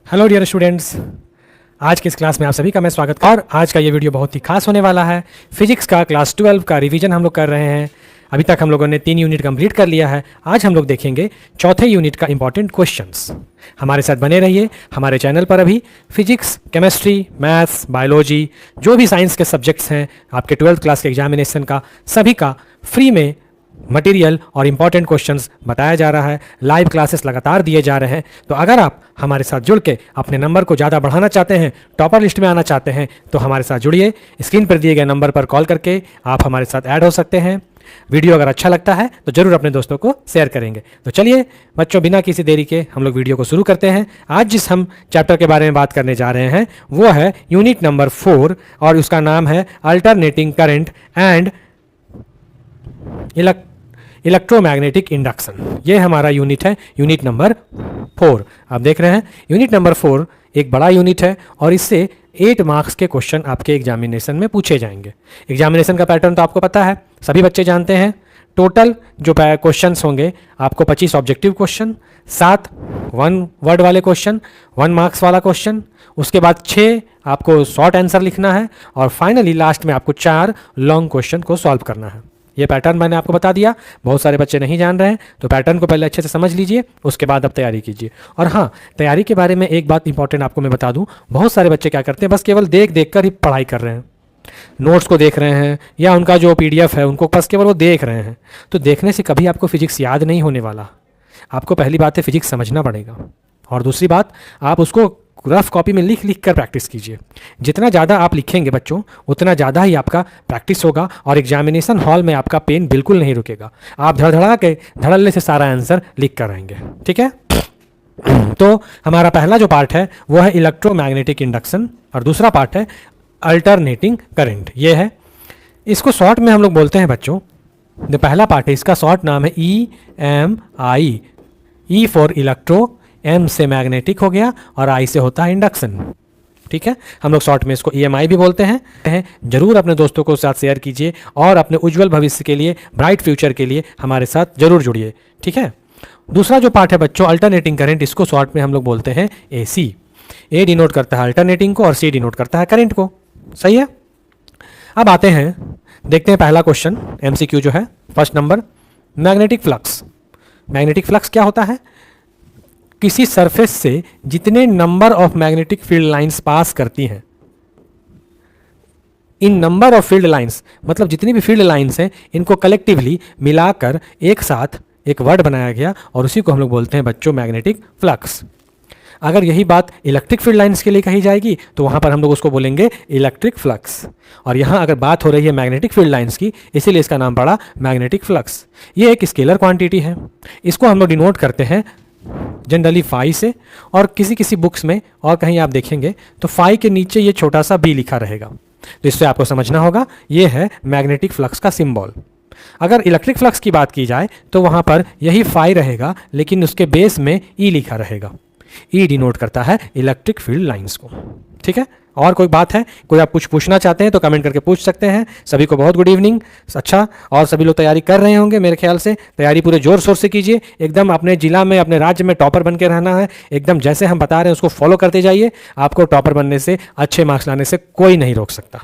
Hello dear students, आज की इस क्लास में आप सभी का मैं स्वागत और आज का ये वीडियो बहुत ही खास होने वाला है। फिजिक्स का क्लास 12 का रिवीजन हम लोग कर रहे हैं। अभी तक हम लोगों ने 3 यूनिट कंप्लीट कर लिया है। आज हम लोग देखेंगे चौथे यूनिट का इंपॉर्टेंट क्वेश्चंस। हमारे साथ बने रहिए। हमारे चैनल पर अभी फिजिक्स, केमिस्ट्री, मैथ्स, बायोलॉजी, जो भी साइंस के सब्जेक्ट्स हैं आपके 12th क्लास के एग्जामिनेशन का, सभी का फ्री में मटेरियल और इम्पॉर्टेंट क्वेश्चंस बताया जा रहा है। लाइव क्लासेस लगातार दिए जा रहे हैं। तो अगर आप हमारे साथ जुड़ के अपने नंबर को ज़्यादा बढ़ाना चाहते हैं, टॉपर लिस्ट में आना चाहते हैं, तो हमारे साथ जुड़िए। स्क्रीन पर दिए गए नंबर पर कॉल करके आप हमारे साथ ऐड हो सकते हैं। वीडियो अगर अच्छा लगता है तो ज़रूर अपने दोस्तों को शेयर करेंगे। तो चलिए बच्चों, बिना किसी देरी के हम लोग वीडियो को शुरू करते हैं। आज जिस हम चैप्टर के बारे में बात करने जा रहे हैं वो है यूनिट नंबर 4 और उसका नाम है alternating current and electromagnetic induction. ये हमारा यूनिट है, यूनिट नंबर 4। आप देख रहे हैं यूनिट नंबर 4 एक बड़ा यूनिट है और इससे 8 मार्क्स के क्वेश्चन आपके एग्जामिनेशन में पूछे जाएंगे। एग्जामिनेशन का पैटर्न तो आपको पता है, सभी बच्चे जानते हैं। टोटल जो क्वेश्चंस होंगे आपको 25 ऑब्जेक्टिव क्वेश्चन, 7 1 वर्ड वाले क्वेश्चन, 1 मार्क्स वाला क्वेश्चन, उसके बाद 6 आपको शॉर्ट आंसर लिखना है और फाइनली लास्ट में आपको 4 लॉन्ग क्वेश्चन को सॉल्व करना है। ये पैटर्न मैंने आपको बता दिया। बहुत सारे बच्चे नहीं जान रहे हैं तो पैटर्न को पहले अच्छे से समझ लीजिए, उसके बाद अब तैयारी कीजिए। और हाँ, तैयारी के बारे में एक बात इंपॉर्टेंट आपको मैं बता दूं, बहुत सारे बच्चे क्या करते हैं, बस केवल देख देख कर ही पढ़ाई कर रहे हैं। नोट्स को देख रहे हैं या उनका जो PDF है उनको बस केवल वो देख रहे हैं। तो देखने से कभी आपको फिजिक्स याद नहीं होने वाला। आपको पहली बात है फिजिक्स समझना पड़ेगा और दूसरी बात आप उसको रफ कॉपी में लिख लिख कर प्रैक्टिस कीजिए। जितना ज़्यादा आप लिखेंगे बच्चों उतना ज़्यादा ही आपका प्रैक्टिस होगा और एग्जामिनेशन हॉल में आपका पेन बिल्कुल नहीं रुकेगा। आप धड़धड़ा के धड़ल्ले से सारा आंसर लिख कर आएंगे। ठीक है, तो हमारा पहला जो पार्ट है वो है इलेक्ट्रोमैग्नेटिक इंडक्शन और दूसरा पार्ट है अल्टरनेटिंग करंट। ये है, इसको शॉर्ट में हम लोग बोलते हैं बच्चों, जो पहला पार्ट है इसका शॉर्ट नाम है EMI। E for electro, M से मैग्नेटिक हो गया और I से होता है इंडक्शन। ठीक है, हम लोग शॉर्ट में इसको EMI भी बोलते हैं। जरूर अपने दोस्तों को साथ शेयर कीजिए और अपने उज्जवल भविष्य के लिए, ब्राइट फ्यूचर के लिए हमारे साथ जरूर जुड़िए। ठीक है, दूसरा जो पार्ट है बच्चों अल्टरनेटिंग करंट, इसको शॉर्ट में हम लोग बोलते हैं AC। A डिनोट करता है अल्टरनेटिंग को और C डिनोट करता है करंट को। सही है, अब आते हैं, देखते हैं पहला क्वेश्चन MCQ जो है first number, magnetic flux. Magnetic flux क्या होता है? किसी सरफेस से जितने number of magnetic field lines pass करती हैं, इन नंबर ऑफ फील्ड लाइंस मतलब जितनी भी फील्ड लाइंस हैं इनको कलेक्टिवली मिलाकर एक साथ एक वर्ड बनाया गया और उसी को हम लोग बोलते हैं बच्चों मैग्नेटिक फ्लक्स। अगर यही बात इलेक्ट्रिक फील्ड लाइंस के लिए कही जाएगी तो वहाँ पर हम लोग उसको बोलेंगे इलेक्ट्रिक फ्लक्स। और यहाँ अगर बात हो रही है मैग्नेटिक फील्ड लाइंस की, इसीलिए इसका नाम पड़ा मैग्नेटिक फ्लक्स। ये एक स्केलर क्वांटिटी है, इसको हम लोग डिनोट करते हैं जनरली फाई से, और किसी किसी बुक्स में और कहीं आप देखेंगे तो फाई के नीचे ये छोटा सा बी लिखा रहेगा। तो इससे आपको समझना होगा ये है मैग्नेटिक फ्लक्स का सिंबल। अगर इलेक्ट्रिक फ्लक्स की बात की जाए तो वहाँ पर यही फाई रहेगा लेकिन उसके बेस में ई लिखा रहेगा। ई डिनोट करता है इलेक्ट्रिक फील्ड लाइंस को। ठीक है, और कोई बात है, कोई आप कुछ पूछना चाहते हैं तो कमेंट करके पूछ सकते हैं। सभी को बहुत गुड इवनिंग। अच्छा, और सभी लोग तैयारी कर रहे होंगे मेरे ख्याल से। तैयारी पूरे जोर शोर से कीजिए, एकदम अपने जिला में, अपने राज्य में टॉपर बन के रहना है। एकदम जैसे हम बता रहे हैं उसको फॉलो करते जाइए। आपको टॉपर बनने से, अच्छे मार्क्स लाने से कोई नहीं रोक सकता।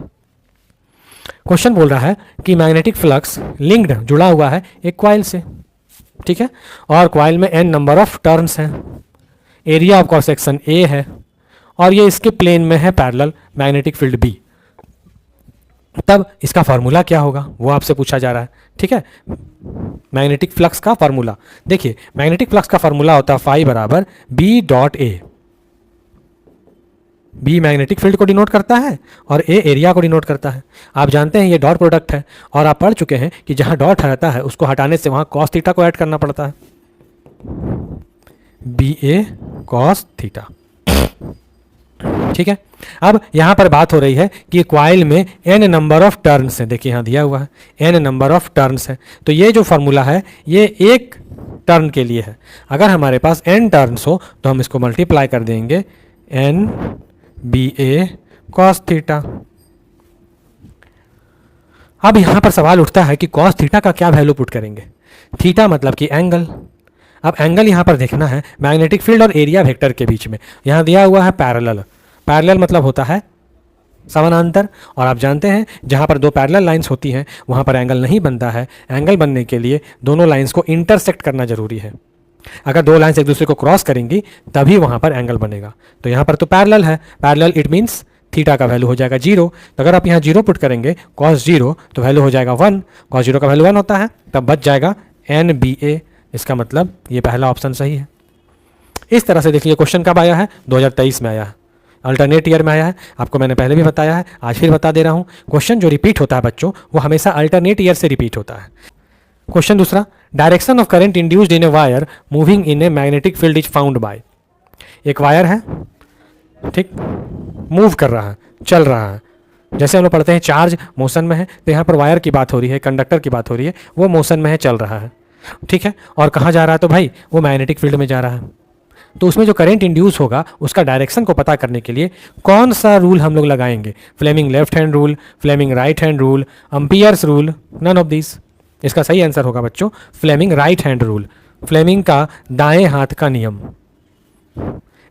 क्वेश्चन बोल रहा है कि मैग्नेटिक फ्लक्स लिंक्ड, जुड़ा हुआ है एक कॉइल से। ठीक है, और कॉइल में n नंबर ऑफ टर्न्स हैं, area of cross section A है और ये इसके प्लेन में है पैरेलल मैग्नेटिक फील्ड B। तब इसका फार्मूला क्या होगा वो आपसे पूछा जा रहा है। ठीक है, मैग्नेटिक फ्लक्स का फार्मूला देखिए, मैग्नेटिक फ्लक्स का फार्मूला होता है फाई बराबर B.A। B मैग्नेटिक फील्ड को डिनोट करता है और A एरिया को डिनोट करता है। आप जानते हैं ये डॉट प्रोडक्ट है और आप पढ़ चुके हैं कि जहां डॉट रहता है उसको हटाने से वहां कॉस थीटा को ऐड करना पड़ता है। BA cos theta. ठीक है, अब यहां पर बात हो रही है कि क्वाइल में n नंबर ऑफ टर्न्स है। देखिए यहां दिया हुआ है n नंबर ऑफ टर्न्स है, तो ये जो फॉर्मूला है ये एक टर्न के लिए है। अगर हमारे पास n टर्न्स हो तो हम इसको मल्टीप्लाई कर देंगे n BA कॉस थीटा। अब यहां पर सवाल उठता है कि कॉस थीटा का क्या वैल्यू पुट करेंगे। थीटा मतलब कि एंगल। अब एंगल यहाँ पर देखना है मैग्नेटिक फील्ड और एरिया वेक्टर के बीच में। यहाँ दिया हुआ है पैरेलल, पैरेलल मतलब होता है समानांतर, और आप जानते हैं जहाँ पर दो पैरेलल लाइंस होती हैं वहाँ पर एंगल नहीं बनता है। एंगल बनने के लिए दोनों लाइंस को इंटरसेक्ट करना जरूरी है। अगर दो लाइंस एक दूसरे को क्रॉस करेंगी तभी वहाँ पर एंगल बनेगा। तो यहाँ पर तो पैरेलल है, पैरेलल इट मीन्स थीटा का वैल्यू हो जाएगा 0। तो अगर आप यहाँ 0 पुट करेंगे cos 0 तो वैल्यू हो जाएगा 1, cos 0 का वैल्यू 1 होता है, तब बच जाएगा NBA। इसका मतलब ये पहला ऑप्शन सही है। इस तरह से देखिए क्वेश्चन कब आया है, 2023 में आया है, अल्टरनेट ईयर में आया है। आपको मैंने पहले भी बताया है, आज फिर बता दे रहा हूँ, क्वेश्चन जो रिपीट होता है बच्चों वो हमेशा अल्टरनेट ईयर से रिपीट होता है। क्वेश्चन दूसरा, direction of current induced in a wire moving in a magnetic field is found by. एक वायर है, ठीक, मूव कर रहा है, चल रहा है। जैसे हम लोग पढ़ते हैं चार्ज मोशन में है, तो यहाँ पर वायर की बात हो रही है, कंडक्टर की बात हो रही है, वो मोशन में है, चल रहा है, ठीक है। और कहाँ जा रहा है, तो भाई वो मैग्नेटिक फील्ड में जा रहा है। तो उसमें जो करंट इंड्यूस होगा उसका डायरेक्शन को पता करने के लिए कौन सा रूल हम लोग लगाएंगे, Fleming left hand rule, Fleming right hand rule, Ampere's rule, none of this. इसका सही आंसर होगा बच्चों Fleming right hand rule, Fleming का दाएं हाथ का नियम।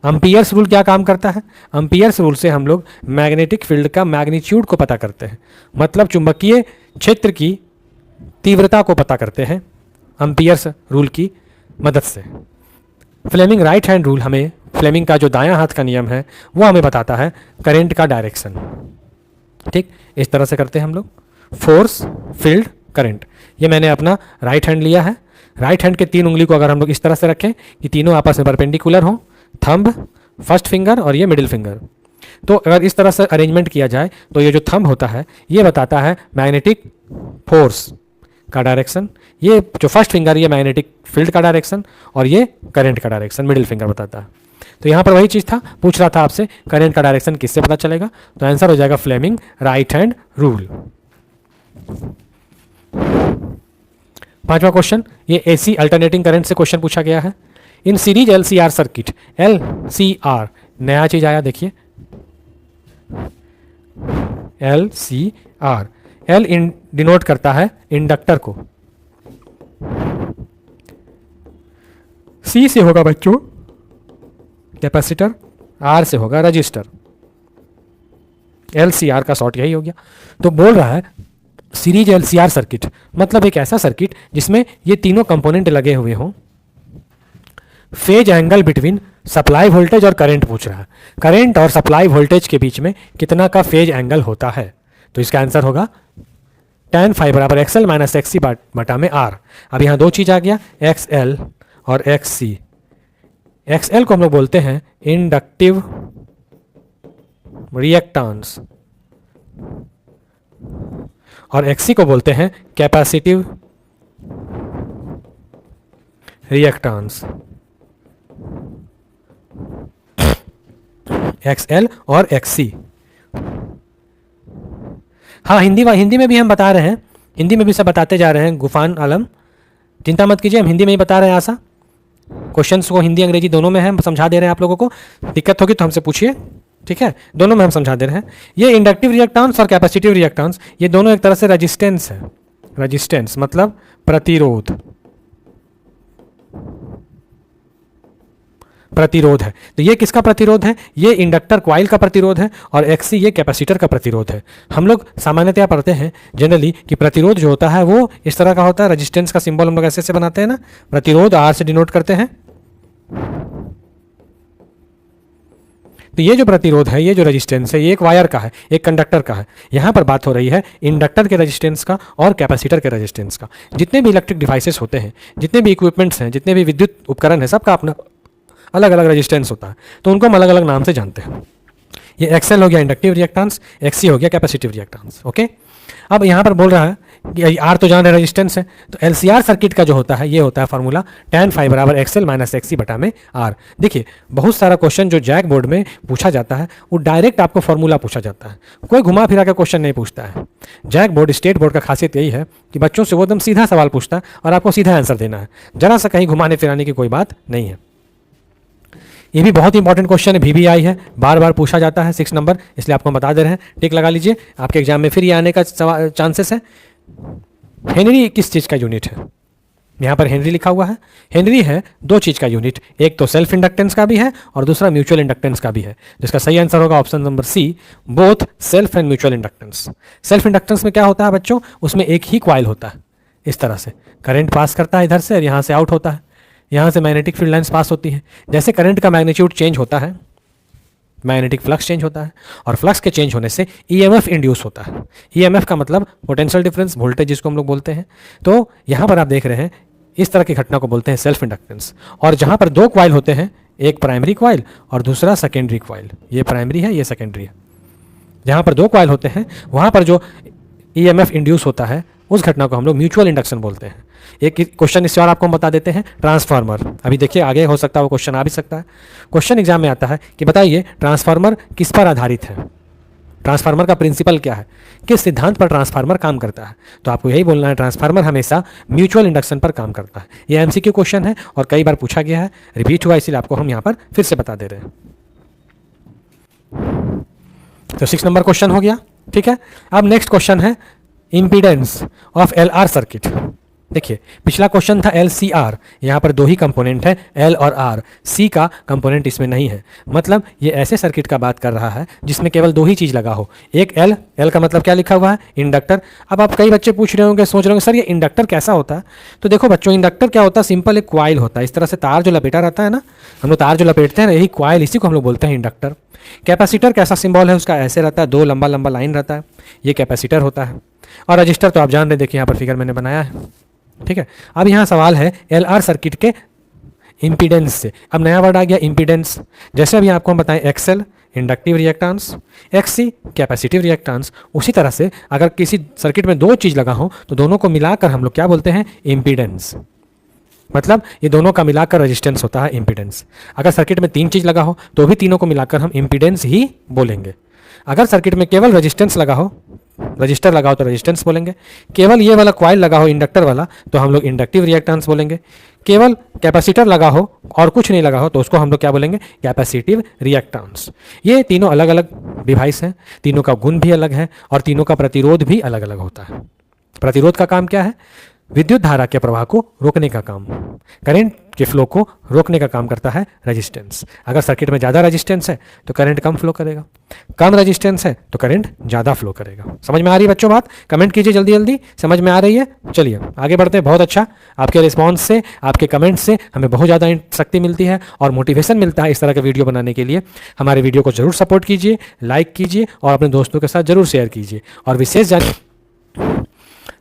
अम्पियर्स रूल क्या काम करता है, अम्पियर्स रूल से हम लोग मैग्नेटिक फील्ड का मैग्नीट्यूड को पता करते हैं, मतलब चुंबकीय क्षेत्र की तीव्रता को पता करते हैं अम्पियर्स रूल की मदद से। फ्लेमिंग राइट हैंड रूल हमें, फ्लेमिंग का जो दायां हाथ का नियम है वो हमें बताता है करंट का डायरेक्शन, ठीक। इस तरह से करते हैं हम लोग, फोर्स, फील्ड, करंट। ये मैंने अपना राइट हैंड लिया है। राइट हैंड के 3 उंगली को अगर हम लोग इस तरह से रखें कि तीनों आपस में परपेंडिकुलर हों, थंब, फर्स्ट फिंगर और ये मिडिल फिंगर, तो अगर इस तरह से अरेंजमेंट किया जाए तो ये जो थंब होता है ये बताता है मैग्नेटिक फोर्स का डायरेक्शन, ये जो फर्स्ट फिंगर ये मैग्नेटिक फील्ड का डायरेक्शन, और ये करंट का डायरेक्शन मिडिल फिंगर बताता है। तो यहाँ पर वही चीज़ था, पूछ रहा था आपसे करंट का डायरेक्शन किससे पता चलेगा, तो आंसर हो जाएगा फ्लेमिंग राइट हैंड रूल। 5वां क्वेश्चन, ये AC अल्टरनेटिंग करंट से क्वेश्चन पूछा गया है। In series LCR circuit, LCR नया चीज आया, देखिए LCR, L डिनोट करता है इंडक्टर को, C से होगा बच्चों कैपेसिटर, R से होगा रजिस्टर। LCR का शॉर्ट यही हो गया। तो बोल रहा है सीरीज LCR सर्किट मतलब एक ऐसा सर्किट जिसमें ये तीनों कंपोनेंट लगे हुए हों। Phase angle between supply voltage और करंट पूछ रहा है, करंट और सप्लाई वोल्टेज के बीच में कितना का फेज एंगल होता है। तो इसका आंसर होगा tan phi बराबर XL माइनस XC बटा में R। अब यहाँ 2 चीज आ गया, XL और XC। XL को हम लोग बोलते हैं इंडक्टिव रिएक्टेंस और XC को बोलते हैं कैपेसिटिव रिएक्टेंस। XL और XC, हाँ हिंदी में भी हम बता रहे हैं, हिंदी में भी सब बताते जा रहे हैं। गुफान आलम, चिंता मत कीजिए, हम हिंदी में ही बता रहे हैं। आशा क्वेश्चंस को हिंदी अंग्रेजी दोनों में हम समझा दे रहे हैं। आप लोगों को दिक्कत होगी तो हमसे पूछिए, ठीक है, दोनों में हम समझा दे रहे हैं। ये इंडक्टिव रिएक्टेंस और कैपेसिटिव रिएक्टेंस ये दोनों एक तरह से रेजिस्टेंस है। रेजिस्टेंस मतलब प्रतिरोध, प्रतिरोध है। तो ये किसका प्रतिरोध है, ये इंडक्टर क्वाइल का प्रतिरोध है, और XC ये कैपेसिटर का प्रतिरोध है। हम लोग सामान्यतया पढ़ते हैं जनरली कि प्रतिरोध जो होता है वो इस तरह का होता है। रेजिस्टेंस का सिंबल हम लोग ऐसे से बनाते हैं ना, प्रतिरोध R से डिनोट करते हैं। तो ये जो प्रतिरोध है, ये जो रेजिस्टेंस है, ये एक वायर का है, एक कंडक्टर का है। यहाँ पर बात हो रही है इंडक्टर के रेजिस्टेंस का और कैपेसिटर के रेजिस्टेंस का। जितने भी इलेक्ट्रिक डिवाइसेस होते हैं, जितने भी इक्विपमेंट्स हैं, जितने भी विद्युत उपकरण है, सबका अपना अलग अलग रेजिस्टेंस होता है, तो उनको हम अलग अलग नाम से जानते हैं। ये XL हो गया इंडक्टिव रिएक्टेंस, XC हो गया कैपेसिटिव रिएक्टेंस। ओके, अब यहाँ पर बोल रहा है कि R तो जान है रेजिस्टेंस है, तो LCR सर्किट का जो होता है ये होता है फार्मूला tan phi बराबर XL माइनस XC बटा में R। देखिए बहुत सारा क्वेश्चन जो जैक बोर्ड में पूछा जाता है वो डायरेक्ट आपको फार्मूला पूछा जाता है, कोई घुमा फिरा के क्वेश्चन नहीं पूछता है। जैक बोर्ड, स्टेट बोर्ड का खासियत यही है कि बच्चों से वो एकदम सीधा सवाल पूछता है और आपको सीधा आंसर देना है, जरा सा कहीं घुमाने फिराने की कोई बात नहीं है। ये भी बहुत इंपॉर्टेंट क्वेश्चन है, VBI है, बार बार पूछा जाता है 6 नंबर, इसलिए आपको बता दे रहे हैं। टिक लगा लीजिए, आपके एग्जाम में फिर ये आने का चांसेस है। हेनरी किस चीज़ का यूनिट है, यहाँ पर हेनरी लिखा हुआ है। हेनरी है दो चीज़ का यूनिट, एक तो सेल्फ इंडक्टेंस का भी है और दूसरा म्यूचुअल इंडक्टेंस का भी है, जिसका सही आंसर होगा option number C, both self and mutual inductance. Self inductance में क्या होता है बच्चों, उसमें एक ही कॉइल होता है, इस तरह से करंट पास करता है इधर से और यहाँ से आउट होता है, यहाँ से मैग्नेटिक फील्ड लाइन्स पास होती है। जैसे करंट का मैग्नीट्यूड चेंज होता है, मैग्नेटिक फ्लक्स चेंज होता है और फ्लक्स के चेंज होने से ईएमएफ इंड्यूस होता है। ईएमएफ का मतलब पोटेंशियल डिफरेंस, वोल्टेज जिसको हम लोग बोलते हैं। तो यहाँ पर आप देख रहे हैं इस तरह की घटना को बोलते हैं सेल्फ इंडक्टेंस। और जहाँ पर दो कॉइल होते हैं, एक प्राइमरी कॉइल और दूसरा सेकेंडरी कॉइल, ये प्राइमरी है ये सेकेंडरी है, जहाँ पर दो कॉइल होते हैं वहाँ पर जो ईएमएफ इंड्यूस होता है उस घटना को हम लोग म्यूचुअल इंडक्शन बोलते हैं। एक क्वेश्चन इससे और आपको हम बता देते हैं, ट्रांसफार्मर। अभी देखिए आगे हो सकता है वो क्वेश्चन आ भी सकता है। क्वेश्चन एग्जाम में आता है कि बताइए ट्रांसफार्मर किस पर आधारित है, ट्रांसफार्मर का प्रिंसिपल क्या है, किस सिद्धांत पर ट्रांसफार्मर काम करता है। तो आपको यही बोलना है, ट्रांसफार्मर हमेशा म्यूचुअल इंडक्शन पर काम करता है। ये एमसीक्यू क्वेश्चन है और कई बार पूछा गया है, रिपीट हुआ, इसीलिए आपको हम यहाँ पर फिर से बता दे रहे हैं। तो 6 नंबर क्वेश्चन हो गया, ठीक है। अब नेक्स्ट क्वेश्चन है इम्पीडेंस ऑफ एलआर सर्किट। देखिए पिछला क्वेश्चन था एलसीआर, यहाँ पर दो ही कंपोनेंट है एल और आर, सी का कंपोनेंट इसमें नहीं है। मतलब ये ऐसे सर्किट का बात कर रहा है जिसमें केवल दो ही चीज़ लगा हो, एक एल, एल का मतलब क्या लिखा हुआ है, इंडक्टर। अब आप कई बच्चे पूछ रहे होंगे, सोच रहे होंगे सर ये इंडक्टर कैसा होता है। तो देखो बच्चों, इंडक्टर क्या होता है, सिंपल एक क्वाइल होता है, इस तरह से तार जो लपेटा रहता है ना, हम लोग तार जो लपेटते हैं ना, यही क्वाइल, इसी को हम लोग बोलते हैं इंडक्टर। कैपेसिटर कैसा सिंबल है उसका, ऐसे रहता है, दो लंबा लंबा लाइन रहता है, ये कैपेसिटर होता है। और रजिस्टर तो आप जान रहे, देखिए यहाँ पर फिगर मैंने बनाया है, ठीक है। अब यहाँ सवाल है एलआर सर्किट के इम्पीडेंस से। अब नया वर्ड आ गया इम्पीडेंस। जैसे अभी आपको हम बताएं XL inductive reactance, एक्ससी capacitive reactance, उसी तरह से अगर किसी सर्किट में दो चीज़ लगा हो तो दोनों को मिलाकर हम लोग क्या बोलते हैं, इम्पीडेंस। मतलब ये दोनों का मिलाकर रेजिस्टेंस होता है इम्पीडेंस। अगर सर्किट में तीन चीज़ लगा हो तो भी तीनों को मिलाकर हम इम्पीडेंस ही बोलेंगे। अगर सर्किट में केवल रेजिस्टेंस लगा हो, रजिस्टर लगा हो तो रेजिस्टेंस बोलेंगे, केवल ये वाला कॉइल लगा हो इंडक्टर वाला तो हम लोग इंडक्टिव रिएक्टेंस बोलेंगे, केवल कैपेसिटर लगा हो और कुछ नहीं लगा हो तो उसको हम लोग क्या बोलेंगे, कैपेसिटिव रिएक्टेंस। ये तीनों अलग अलग डिवाइस हैं, तीनों का गुण भी अलग है और तीनों का प्रतिरोध भी अलग अलग होता है। प्रतिरोध का काम क्या है, विद्युत धारा के प्रवाह को रोकने का काम, करंट के फ्लो को रोकने का काम करता है रेजिस्टेंस। अगर सर्किट में ज़्यादा रेजिस्टेंस है तो करंट कम फ्लो करेगा, कम रेजिस्टेंस है तो करंट ज़्यादा फ्लो करेगा। समझ में आ रही है बच्चों बात, कमेंट कीजिए जल्दी जल्दी, समझ में आ रही है। चलिए आगे बढ़ते हैं। बहुत अच्छा, आपके रिस्पॉन्स से, आपके कमेंट से हमें बहुत ज़्यादा शक्ति मिलती है और मोटिवेशन मिलता है इस तरह के वीडियो बनाने के लिए। हमारे वीडियो को जरूर सपोर्ट कीजिए, लाइक कीजिए और अपने दोस्तों के साथ जरूर शेयर कीजिए। और विशेष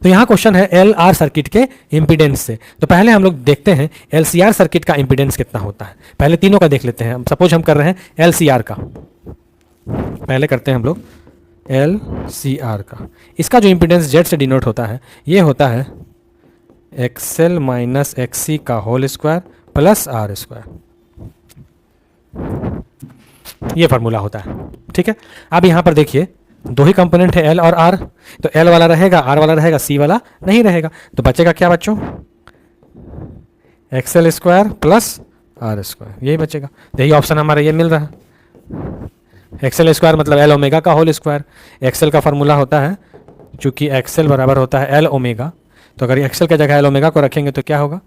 तो यहाँ क्वेश्चन है एल आर सर्किट के इम्पीडेंस से। तो पहले हम लोग देखते हैं एल सी आर सर्किट का इम्पीडेंस कितना होता है। पहले तीनों का देख लेते हैं। सपोज हम कर रहे हैं एल सी आर का, पहले करते हैं हम लोग एल सी आर का। इसका जो इम्पीडेंस जेड से डिनोट होता है ये होता है एक्सएल माइनस एक्सी का whole square plus R square, ये फार्मूला होता है, ठीक है। अब यहाँ पर देखिए दो ही कंपोनेंट है एल और आर, तो एल वाला रहेगा, आर वाला रहेगा, सी वाला नहीं रहेगा। तो बचेगा क्या बच्चों, XL square plus R square, यही बचेगा। यही ऑप्शन हमारा ये मिल रहा है। एक्सएल स्क्वायर मतलब एल ओमेगा का होल स्क्वायर। एक्सएल का फार्मूला होता है, चूंकि एक्सएल बराबर होता है एल ओमेगा, तो अगर एक्सएल की जगह एल ओमेगा को रखेंगे तो क्या होगा,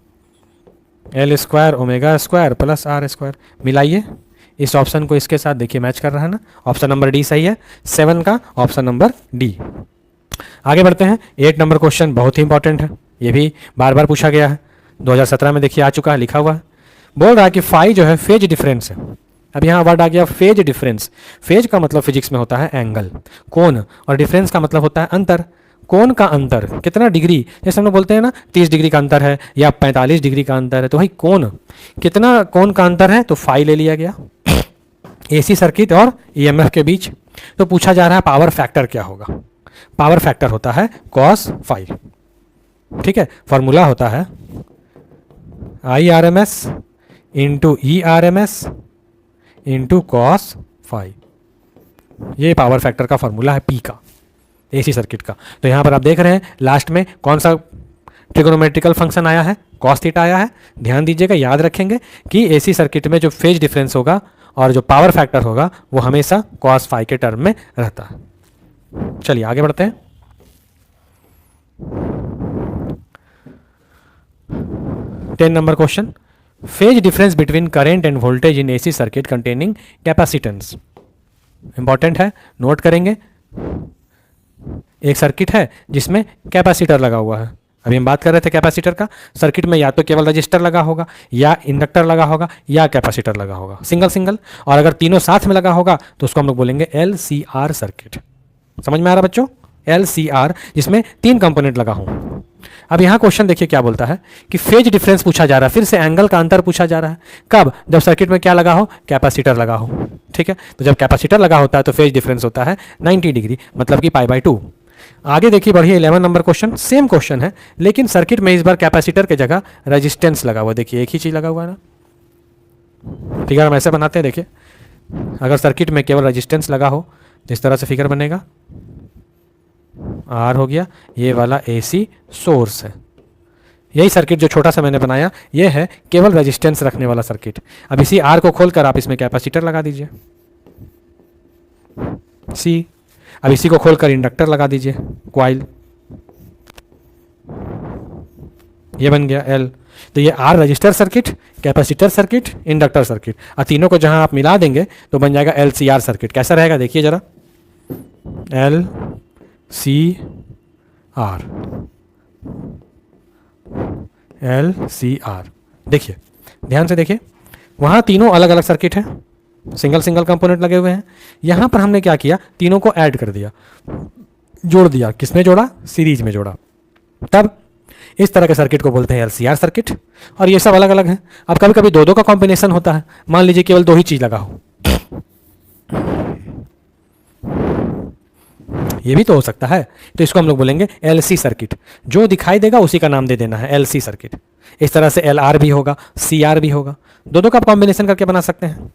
L square omega square plus R square. मिलाइए इस ऑप्शन को इसके साथ, देखिए मैच कर रहा है ना। ऑप्शन नंबर डी सही है, 7 का ऑप्शन नंबर डी। आगे बढ़ते हैं। 8 नंबर क्वेश्चन बहुत ही इंपॉर्टेंट है, ये भी बार बार पूछा गया है, 2017 में देखिए आ चुका है, लिखा हुआ है। बोल रहा है कि फाई जो है फेज डिफरेंस है। अब यहाँ वर्ड आ गया फेज डिफरेंस। फेज का मतलब फिजिक्स में होता है एंगल, कोण, और डिफरेंस का मतलब होता है अंतर। कोण का अंतर कितना डिग्री, जैसे हम लोग बोलते हैं ना 30 डिग्री का अंतर है या 45 डिग्री का अंतर है, तो भाई कोण कितना, कोण का अंतर है तो फाई ले लिया गया एसी सर्किट और ईएमएफ के बीच। तो पूछा जा रहा है पावर फैक्टर क्या होगा। पावर फैक्टर होता है cos फाई, ठीक है। फॉर्मूला होता है IRMS into ERMS into cos phi. ये पावर फैक्टर का फॉर्मूला है पी का, एसी सर्किट का। तो यहाँ पर आप देख रहे हैं लास्ट में कौन सा ट्रिगोनोमेट्रिकल फंक्शन आया है, cos थीटा आया है। ध्यान दीजिएगा, याद रखेंगे कि एसी सर्किट में जो फेज डिफरेंस होगा और जो पावर फैक्टर होगा वो हमेशा cos फाई के टर्म में रहता है। चलिए आगे बढ़ते हैं। 10 number question, phase difference between current end voltage in AC circuit containing capacitance. Important है, नोट करेंगे। एक सर्किट है जिसमें कैपेसिटर लगा हुआ है, अभी हम बात कर रहे थे कैपेसिटर का। सर्किट में या तो केवल रजिस्टर लगा होगा, या इंडक्टर लगा होगा, या कैपेसिटर लगा होगा, सिंगल सिंगल। और अगर तीनों साथ में लगा होगा तो उसको हम लोग बोलेंगे LCR सर्किट। समझ में आ रहा बच्चों? LCR, जिसमें 3 कंपोनेंट लगा हूं। अब यहाँ क्वेश्चन देखिए क्या बोलता है कि फेज डिफरेंस पूछा जा रहा है, फिर से एंगल का अंतर पूछा जा रहा है। कब? जब सर्किट में क्या लगा हो? कैपेसिटर लगा हो। ठीक है, तो जब कैपेसिटर लगा होता है तो फेज डिफरेंस होता है 90 डिग्री, मतलब कि π/2। आगे देखिए, बढ़िए 11 नंबर क्वेश्चन, सेम क्वेश्चन है लेकिन सर्किट में इस बार कैपेसिटर के जगह रेजिस्टेंस लगा हुआ। देखिए एक ही चीज लगा हुआ है ना। फिगर हम ऐसे बनाते हैं, देखिए अगर सर्किट में केवल रेजिस्टेंस लगा हो तो इस तरह से फिगर बनेगा। R हो गया, ये वाला AC सोर्स है। यही सर्किट जो छोटा सा मैंने बनाया ये है केवल रेजिस्टेंस रखने वाला सर्किट। अब इसी R को खोलकर आप इसमें कैपेसिटर लगा दीजिए, C। अब इसी को खोलकर इंडक्टर लगा दीजिए, क्वाइल। ये बन गया L। तो ये R register circuit, capacitor circuit, inductor circuit, और तीनों को जहां आप मिला देंगे तो बन जाएगा LCR सर्किट। कैसा रहेगा देखिए जरा, LCR, LCR। देखिए ध्यान से देखिए, वहां तीनों अलग अलग सर्किट हैं, सिंगल सिंगल कंपोनेंट लगे हुए हैं। यहां पर हमने क्या किया, तीनों को ऐड कर दिया, जोड़ दिया। किसमें जोड़ा? सीरीज में जोड़ा। तब इस तरह के सर्किट को बोलते हैं LCR सर्किट। और ये सब अलग अलग हैं। अब कभी कभी 2-2 का कॉम्बिनेशन होता है, मान लीजिए केवल 2 ही चीज लगा हो, ये भी तो हो सकता है। तो इसको हम लोग बोलेंगे LC सर्किट। जो दिखाई देगा उसी का नाम दे देना है LC सर्किट। इस तरह से LR भी होगा, CR भी होगा, 2-2 का कॉम्बिनेशन करके बना सकते हैं।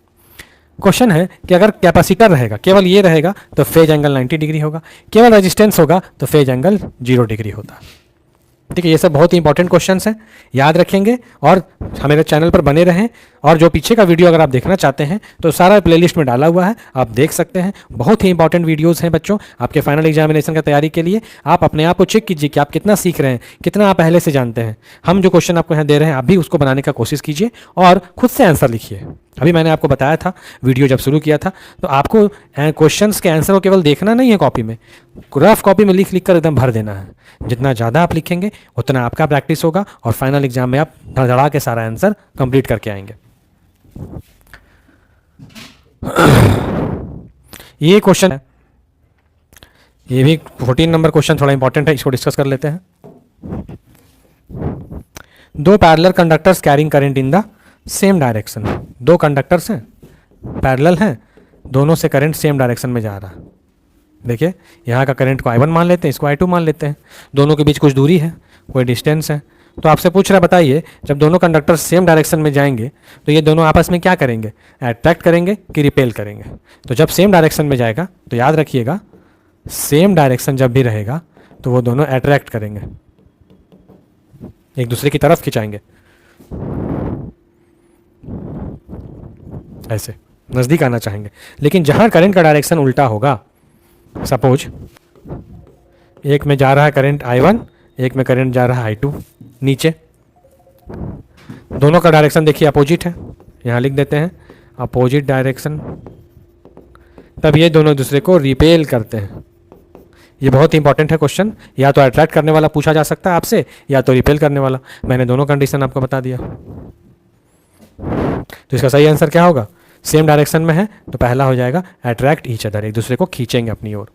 क्वेश्चन है कि अगर कैपेसिटर रहेगा, केवल ये रहेगा तो फेज एंगल 90 डिग्री होगा, केवल रेजिस्टेंस होगा तो फेज एंगल 0 डिग्री होता है। ठीक है, ये सब बहुत ही इंपॉर्टेंट क्वेश्चंस हैं, याद रखेंगे और हमारे चैनल पर बने रहें। और जो पीछे का वीडियो अगर आप देखना चाहते हैं तो सारा प्लेलिस्ट में डाला हुआ है, आप देख सकते हैं। बहुत ही इंपॉर्टेंट वीडियोस हैं बच्चों, आपके फाइनल एग्जामिनेशन की तैयारी के लिए। आप अपने आप को चेक कीजिए कि आप कितना सीख रहे हैं, कितना आप पहले से जानते हैं। हम जो क्वेश्चन आपको यहाँ दे रहे हैं आप भी उसको बनाने का कोशिश कीजिए और खुद से आंसर लिखिए। अभी मैंने आपको बताया था, वीडियो जब शुरू किया था, तो आपको क्वेश्चंस के आंसर को केवल देखना नहीं है कॉपी में, रफ कॉपी में लिख लिख कर एकदम भर देना है। जितना ज़्यादा आप लिखेंगे उतना आपका प्रैक्टिस होगा और फाइनल एग्जाम में आप धड़धड़ा के सारा आंसर कंप्लीट करके आएंगे। ये क्वेश्चन है, ये भी 14 नंबर क्वेश्चन थोड़ा इंपॉर्टेंट है, इसको डिस्कस कर लेते हैं। 2 parallel conductors carrying current in the same direction. 2 conductors हैं, पैरेलल हैं, दोनों से करंट सेम डायरेक्शन में जा रहा है। देखिए यहाँ का करंट को I1 मान लेते हैं, इसको I2 मान लेते हैं। दोनों के बीच कुछ दूरी है, कोई डिस्टेंस है। तो आपसे पूछ रहा है, बताइए जब दोनों कंडक्टर सेम डायरेक्शन में जाएंगे तो ये दोनों आपस में क्या करेंगे, अट्रैक्ट करेंगे कि रिपेल करेंगे। तो जब सेम डायरेक्शन में जाएगा तो याद रखिएगा, सेम डायरेक्शन जब भी रहेगा तो वो दोनों अट्रैक्ट करेंगे, एक दूसरे की तरफ खिंचाएंगे, ऐसे नज़दीक आना चाहेंगे। लेकिन जहाँ करंट का डायरेक्शन उल्टा होगा, सपोज एक में जा रहा है करंट I1, एक में करंट जा रहा है I2 नीचे, दोनों का डायरेक्शन देखिए अपोजिट है, यहाँ लिख देते हैं अपोजिट डायरेक्शन। तब ये दोनों दूसरे को रिपेल करते हैं। ये बहुत ही इंपॉर्टेंट है क्वेश्चन, या तो अट्रैक्ट करने वाला पूछा जा सकता है आपसे, या तो रिपेल करने वाला। मैंने दोनों कंडीशन आपको बता दिया। तो इसका सही आंसर क्या होगा, सेम डायरेक्शन में है तो पहला हो जाएगा अट्रैक्ट ईच अदर, एक दूसरे को खींचेंगे अपनी ओर।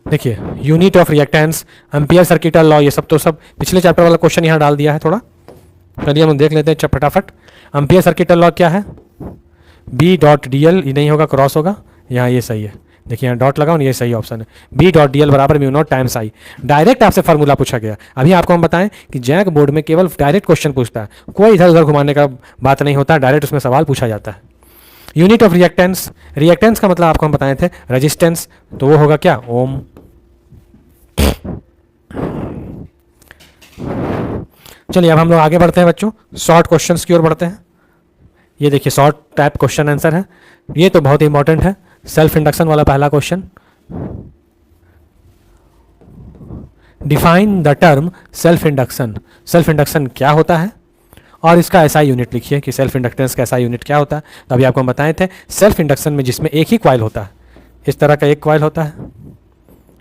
देखिए unit of reactance, ampere circuital law, ये सब तो सब पिछले चैप्टर वाला क्वेश्चन यहाँ डाल दिया है थोड़ा। चलिए हम देख लेते हैं फटाफट। एम्पियर सर्किटल लॉ क्या है, B.dl, ये नहीं होगा, क्रॉस होगा, यहाँ ये सही है। देखिए यहाँ डॉट लगाओ, ये सही ऑप्शन है। B.dl बराबर mu naught times I। Direct आपसे फार्मूला पूछा गया। अभी आपको हम बताएं कि जैक बोर्ड में केवल डायरेक्ट क्वेश्चन पूछता है, कोई इधर उधर घुमाने का बात नहीं होता, डायरेक्ट उसमें सवाल पूछा जाता है। यूनिट ऑफ रिएक्टेंस, रिएक्टेंस का मतलब आपको हम बताए थे रेजिस्टेंस, तो वो होगा क्या, ओम। चलिए अब हम लोग आगे बढ़ते हैं बच्चों, शॉर्ट क्वेश्चंस की ओर बढ़ते हैं। ये देखिए शॉर्ट टाइप क्वेश्चन आंसर है, ये तो बहुत इंपॉर्टेंट है। सेल्फ इंडक्शन वाला पहला question, define the term self induction. Self induction क्या होता है और इसका ऐसा यूनिट लिखिए कि सेल्फ इंडक्टेंस का ऐसा यूनिट क्या होता है। तो अभी आपको हम बताए थे सेल्फ इंडक्शन में जिसमें एक ही कॉइल होता है, इस तरह का एक कॉइल होता है,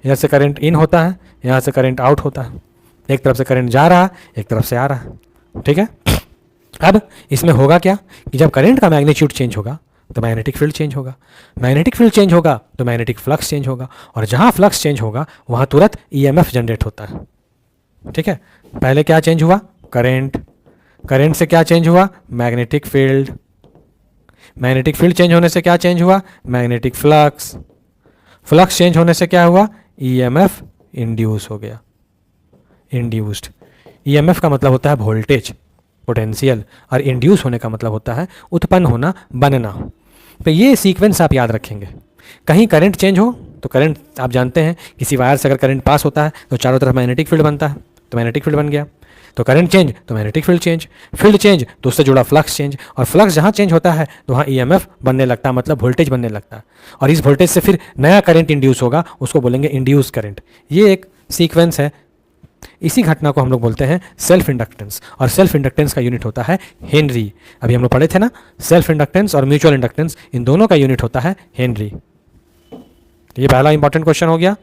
यहाँ से करंट इन होता है, यहाँ से करंट आउट होता है, एक तरफ से करंट जा रहा है, एक तरफ से आ रहा है। ठीक है, अब इसमें होगा क्या कि जब करंट का मैग्नीट्यूड चेंज होगा तो मैग्नेटिक फील्ड चेंज होगा, मैग्नेटिक फील्ड चेंज होगा तो मैग्नेटिक फ्लक्स चेंज होगा, और जहाँ फ्लक्स चेंज होगा वहाँ तुरंत ईएमएफ जनरेट होता है। ठीक है, पहले क्या चेंज हुआ, करंट, करंट से क्या चेंज हुआ, magnetic field, magnetic field change होने से क्या चेंज हुआ, मैग्नेटिक फ्लक्स, फ्लक्स चेंज होने से क्या हुआ, ईएमएफ इंड्यूस हो गया, इंड्यूस्ड। ईएमएफ का मतलब होता है वोल्टेज, पोटेंशियल, और इंड्यूस होने का मतलब होता है उत्पन्न होना, बनना। तो ये सीक्वेंस आप याद रखेंगे। कहीं करंट चेंज हो तो करंट, आप जानते हैं किसी वायर से अगर करंट पास होता है तो चारों तरफ मैग्नेटिक फील्ड बनता है, तो मैग्नेटिक फील्ड बन गया। तो करंट चेंज तो magnetic field change, field change तो उससे जुड़ा फ्लक्स चेंज, और फ्लक्स जहाँ चेंज होता है तो वहाँ ईएमएफ बनने लगता है, मतलब वोल्टेज बनने लगता है, और इस वोल्टेज से फिर नया करंट इंड्यूस होगा, उसको बोलेंगे इंड्यूस करंट। ये एक सीक्वेंस है। इसी घटना को हम लोग बोलते हैं सेल्फ इंडक्टेंस, और सेल्फ इंडक्टेंस का यूनिट होता है हेनरी। अभी हम लोग पढ़े थे ना, सेल्फ इंडक्टेंस और म्यूचुअल इंडक्टेंस, इन दोनों का यूनिट होता है हेनरी। ये पहला इंपॉर्टेंट क्वेश्चन हो गया।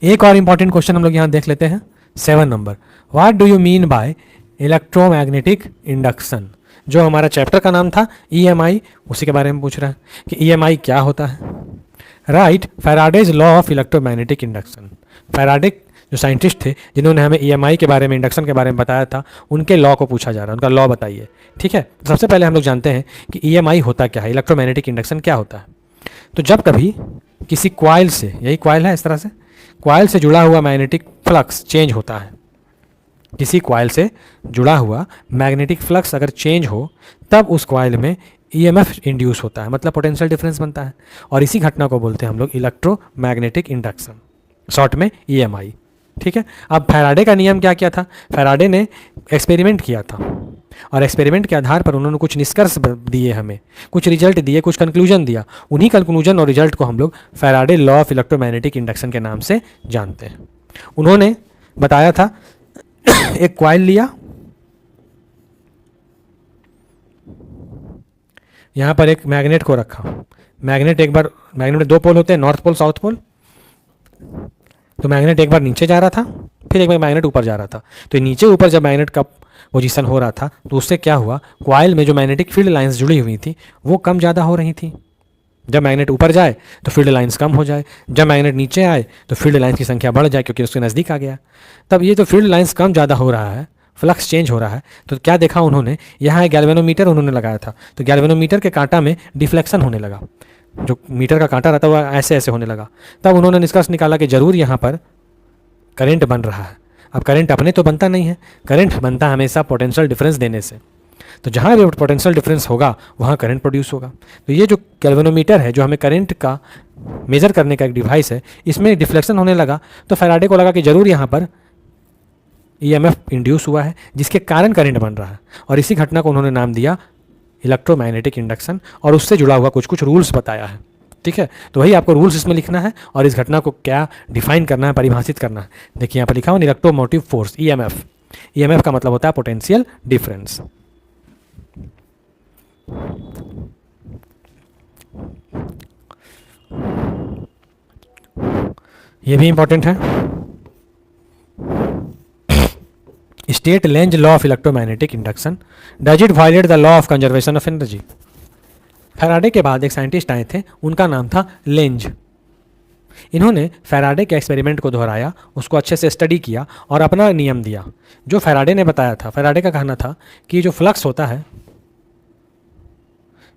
एक और इंपॉर्टेंट क्वेश्चन हम लोग यहां देख लेते हैं, 7 number. What do you mean by electromagnetic induction. जो हमारा चैप्टर का नाम था ईएमआई, उसी के बारे में पूछ रहा है कि ईएमआई क्या होता है। Right Faraday's law of electromagnetic induction. Faraday जो साइंटिस्ट थे जिन्होंने हमें ईएमआई के बारे में, इंडक्शन के बारे में बताया था, उनके लॉ को पूछा जा रहा है, उनका लॉ बताइए। ठीक है, तो सबसे पहले हम लोग जानते हैं कि ईएमआई होता क्या है, इलेक्ट्रोमैग्नेटिक इंडक्शन क्या होता है। तो जब कभी किसी क्वाइल से, यही क्वाइल है इस तरह से, क्वाइल से जुड़ा हुआ मैग्नेटिक फ्लक्स चेंज होता है, किसी क्वाइल से जुड़ा हुआ मैग्नेटिक फ्लक्स अगर चेंज हो तब उस क्वाइल में ईएमएफ इंड्यूस होता है, मतलब पोटेंशियल डिफरेंस बनता है, और इसी घटना को बोलते हैं हम लोग इलेक्ट्रोमैग्नेटिक इंडक्शन, शॉर्ट में ईएमआई। ठीक है, अब फैराडे का नियम क्या किया था, फैराडे ने एक्सपेरिमेंट किया था, और एक्सपेरिमेंट के आधार पर उन्होंने कुछ निष्कर्ष दिए, हमें कुछ रिजल्ट दिए, कुछ कंक्लूजन दिया। उन्हीं कंक्लूजन और रिजल्ट को हम लोग Faraday law of electromagnetic induction के नाम से जानते हैं। उन्होंने बताया था, एक क्वाइल लिया, यहाँ पर एक मैग्नेट को रखा, मैग्नेट एक बार, मैग्नेट में 2 पोल होते हैं, नॉर्थ पोल साउथ पोल। तो मैग्नेट एक बार नीचे जा रहा था, फिर एक बार मैग्नेट ऊपर जा रहा था। तो नीचे ऊपर जब मैग्नेट का पोजीशन हो रहा था तो उससे क्या हुआ, क्वाइल में जो मैग्नेटिक फील्ड लाइंस जुड़ी हुई थी वो कम ज़्यादा हो रही थी। जब मैग्नेट ऊपर जाए तो फील्ड लाइंस कम हो जाए, जब मैग्नेट नीचे आए तो फील्ड लाइंस की संख्या बढ़ जाए क्योंकि उसके नज़दीक आ गया। तब ये तो फील्ड लाइंस कम ज़्यादा हो रहा है, फ्लक्स चेंज हो रहा है, तो क्या देखा उन्होंने, यहाँ एक गैल्वेनोमीटर उन्होंने लगाया था, तो गैल्वेनोमीटर के कांटा में डिफ्लेक्शन होने लगा, जो मीटर का कांटा रहता है वो ऐसे ऐसे होने लगा। तब उन्होंने निष्कर्ष निकाला कि जरूर यहाँ पर करंट बन रहा है। अब करंट अपने तो बनता नहीं है, करंट बनता है हमेशा पोटेंशियल डिफरेंस देने से, तो जहाँ भी पोटेंशियल डिफरेंस होगा वहाँ करंट प्रोड्यूस होगा। तो ये जो गैल्वेनोमीटर है, जो हमें करंट का मेजर करने का एक डिवाइस है, इसमें डिफ्लेक्शन होने लगा, तो फैराडे को लगा कि जरूर यहाँ पर ईएमएफ इंड्यूस हुआ है जिसके कारण करंट बन रहा है, और इसी घटना को उन्होंने नाम दिया इलेक्ट्रोमैग्नेटिक इंडक्शन, और उससे जुड़ा हुआ कुछ कुछ रूल्स बताया है। ठीक है, तो वही आपको रूल्स इसमें लिखना है और इस घटना को क्या डिफाइन करना है, परिभाषित करना है। देखिए यहाँ पर लिखा हुआ इलेक्ट्रोमोटिव फोर्स, ईएमएफ। ईएमएफ का मतलब होता है पोटेंशियल डिफरेंस। ये भी इंपॉर्टेंट है, state Lenz law of electromagnetic induction, does it violate the law of conservation of energy. Faraday के बाद एक साइंटिस्ट आए थे, उनका नाम था लेंज। इन्होंने फैराडे के एक्सपेरिमेंट को दोहराया, उसको अच्छे से स्टडी किया और अपना नियम दिया जो फैराडे ने बताया था। फैराडे का कहना था कि जो फ्लक्स होता है,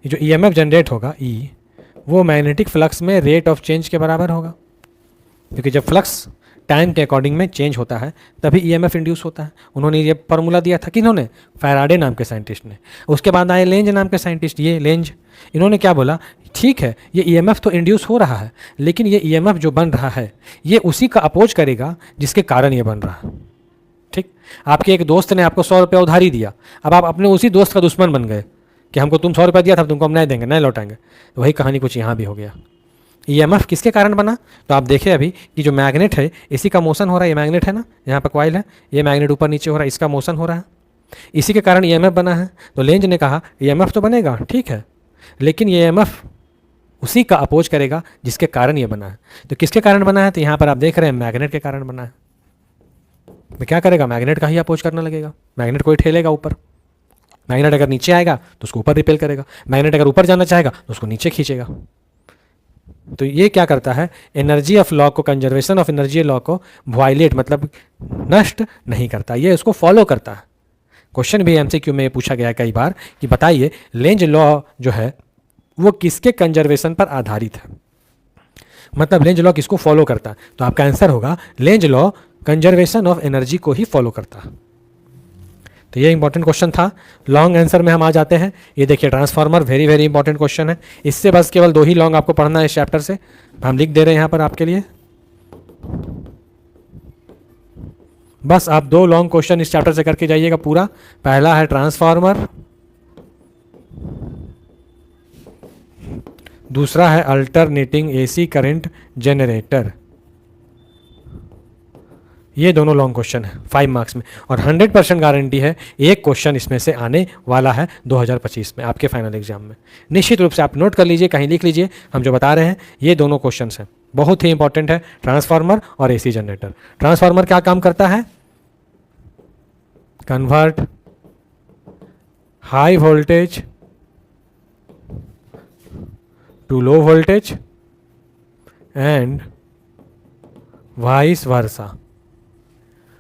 ये जो ईएमएफ जनरेट होगा ई, वो मैग्नेटिक फ्लक्स में रेट ऑफ चेंज के बराबर होगा, क्योंकि जब फ्लक्स टाइम के अकॉर्डिंग में चेंज होता है तभी ईएमएफ इंड्यूस होता है। उन्होंने ये फार्मूला दिया था कि इन्होंने, फैराडे नाम के साइंटिस्ट ने। उसके बाद आए लेंज नाम के साइंटिस्ट, ये लेंज, इन्होंने क्या बोला, ठीक ठीक है, ये ईएमएफ तो इंड्यूस हो रहा है, लेकिन ये ईएमएफ जो बन रहा है ये उसी का अपोज करेगा जिसके कारण ये बन रहा है। ठीक, आपके एक दोस्त ने आपको 100 रुपया उधारी दिया, अब आप अपने उसी दोस्त का दुश्मन बन गए कि हमको तुम 100 रुपया दिया था, तुमको हम नहीं देंगे, नहीं लौटाएंगे। तो वही कहानी कुछ यहाँ भी हो गया। ईएमएफ किसके कारण बना? तो आप देखें अभी कि जो मैग्नेट है इसी का मोशन हो रहा है, ये मैग्नेट है ना, यहाँ पर कॉइल है, ये मैग्नेट ऊपर नीचे हो रहा है, इसका मोशन हो रहा है, इसी के कारण ईएमएफ बना है। तो लेंज ने कहा ईएमएफ तो बनेगा, ठीक है, लेकिन ये ईएमएफ उसी का अपोज करेगा जिसके कारण ये बना है। तो किसके कारण बना है? तो यहाँ पर आप देख रहे हैं मैग्नेट के कारण बना है। तो क्या करेगा? मैग्नेट का ही अपोज करने लगेगा, मैग्नेट को ही ठेलेगा ऊपर। मैग्नेट अगर नीचे आएगा तो उसको ऊपर रिपेल करेगा, मैग्नेट अगर ऊपर जाना चाहेगा तो उसको नीचे खींचेगा। तो ये क्या करता है? एनर्जी ऑफ लॉ को, कंजर्वेशन ऑफ एनर्जी लॉ को वायलेट मतलब नष्ट नहीं करता, ये उसको फॉलो करता है। क्वेश्चन भी एमसीक्यू में पूछा गया है कई बार कि बताइए लेंज लॉ जो है वो किसके कंजर्वेशन पर आधारित है, मतलब लेंज लॉ किसको फॉलो करता है? तो आपका आंसर होगा Lenz law conservation of energy को ही फॉलो करता है। तो ये इंपॉर्टेंट क्वेश्चन था। लॉन्ग आंसर में हम आ जाते हैं। ये देखिए transformer, very very important question है। इससे बस केवल 2 ही लॉन्ग आपको पढ़ना है इस चैप्टर से, हम लिख दे रहे हैं यहाँ पर आपके लिए। बस आप 2 लॉन्ग क्वेश्चन इस चैप्टर से करके जाइएगा पूरा। पहला है ट्रांसफार्मर, दूसरा है अल्टरनेटिंग एसी करंट जनरेटर। ये दोनों लॉन्ग क्वेश्चन है 5 मार्क्स में, और 100% गारंटी है एक क्वेश्चन इसमें से आने वाला है 2025 में आपके फाइनल एग्जाम में। निश्चित रूप से आप नोट कर लीजिए, कहीं लिख लीजिए, हम जो बता रहे हैं ये दोनों क्वेश्चन हैं, बहुत ही इंपॉर्टेंट है, ट्रांसफार्मर और एसी जनरेटर। ट्रांसफार्मर क्या काम करता है? Convert high voltage to low voltage and vice versa,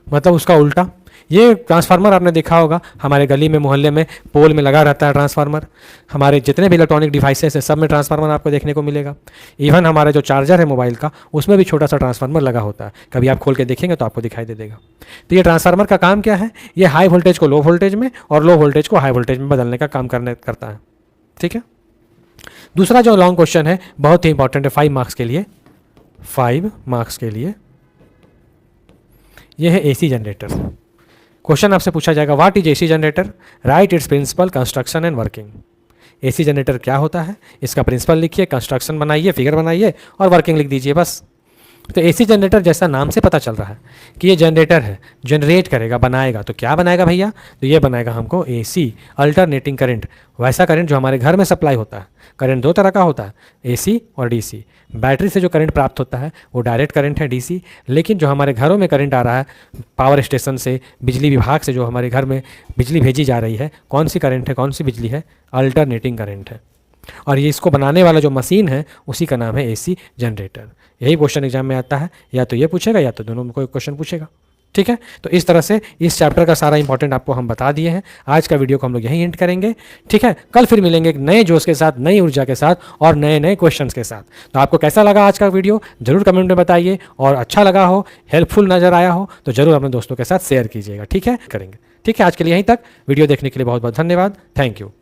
मतलब उसका उल्टा। ये ट्रांसफार्मर आपने देखा होगा हमारे गली में, मोहल्ले में, पोल में लगा रहता है ट्रांसफार्मर। हमारे जितने भी इलेक्ट्रॉनिक डिवाइसेस हैं सब में ट्रांसफार्मर आपको देखने को मिलेगा। इवन हमारा जो चार्जर है मोबाइल का, उसमें भी छोटा सा ट्रांसफार्मर लगा होता है, कभी आप खोल के देखेंगे तो आपको दिखाई दे देगा। तो ये ट्रांसफार्मर का काम क्या है? ये हाई वोल्टेज को लो वोल्टेज में और लो वोल्टेज को हाई वोल्टेज में बदलने का काम करता है। ठीक है। दूसरा जो लॉन्ग क्वेश्चन है बहुत ही इंपॉर्टेंट है 5 मार्क्स के लिए, 5 मार्क्स के लिए, यह है एसी जनरेटर। क्वेश्चन आपसे पूछा जाएगा what is AC generator, right its principle, construction and working. AC generator क्या होता है, इसका प्रिंसिपल लिखिए, कंस्ट्रक्शन बनाइए, फिगर बनाइए और वर्किंग लिख दीजिए बस। तो एसी जनरेटर जैसा नाम से पता चल रहा है कि ये जनरेटर है, जनरेट करेगा, बनाएगा। तो क्या बनाएगा भैया? तो ये बनाएगा हमको एसी, अल्टरनेटिंग करंट, वैसा करंट जो हमारे घर में सप्लाई होता है। करंट 2 तरह का होता है, एसी और डीसी। बैटरी से जो करंट प्राप्त होता है वो डायरेक्ट करंट है, डीसी। लेकिन जो हमारे घरों में करंट आ रहा है पावर स्टेशन से, बिजली विभाग से जो हमारे घर में बिजली भेजी जा रही है, कौन सी करंट है, कौन सी बिजली है? अल्टरनेटिंग करंट है। और ये इसको बनाने वाला जो मशीन है उसी का नाम है एसी जनरेटर। यही क्वेश्चन एग्जाम में आता है, या तो ये पूछेगा या तो दोनों में कोई क्वेश्चन पूछेगा। ठीक है। तो इस तरह से इस चैप्टर का सारा इंपॉर्टेंट आपको हम बता दिए हैं। आज का वीडियो को हम लोग यहीं एंड करेंगे। ठीक है। कल फिर मिलेंगे एक नए जोश के साथ, नई ऊर्जा के साथ और नए नए क्वेश्चंस के साथ। तो आपको कैसा लगा आज का वीडियो जरूर कमेंट में बताइए, और अच्छा लगा हो, हेल्पफुल नजर आया हो तो जरूर अपने दोस्तों के साथ शेयर कीजिएगा। ठीक है, करेंगे। ठीक है। आज के लिए यहीं तक। वीडियो देखने के लिए बहुत बहुत धन्यवाद। Thank you.